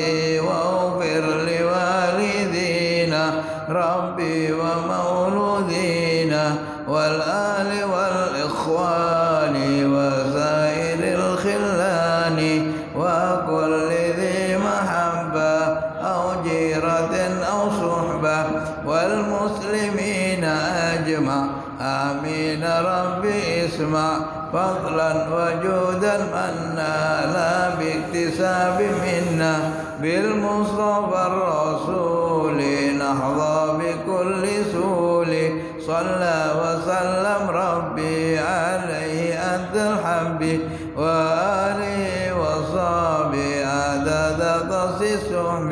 واغفر لوالدينا ربي ومولودينا والآل والإخوان وسائر الخلان وكل ذي محبة أو جيرة أو صحبة والمسلمين أجمع آمين ربي اسمع فضلا وجودا منا لا باكتساب منا بالمصطفى الرسول نحظى بكل سول صلى وسلم ربي عليه أنت الحب وآله وصحبه عدد قص السحب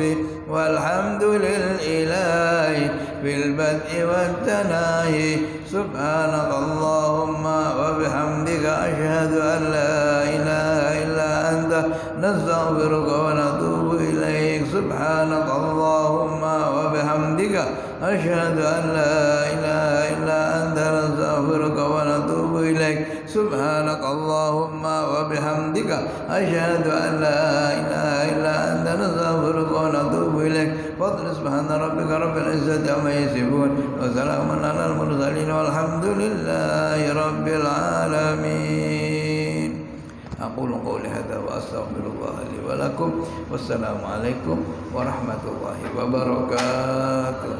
والحمد للإله في البدء والتناهي سبحانك اللهم وبحمدك أشهد أن لا إله إلا أنت نستغفرك ونتوب إليك سبحانك اللهم وبحمدك أشهد أن لا إله إلا أنت نستغفرك ونتوب إليك سبحانك اللهم وبحمدك أشهد أن لا إله إلا أنت نستغفرك ونتوب إليك فضل سبحان ربك رب العزة عما يصفون وسلام على المرسلين والحمد لله رب العالمين أقول قولي هذا وأستغفر الله لي ولكم والسلام عليكم ورحمة الله وبركاته.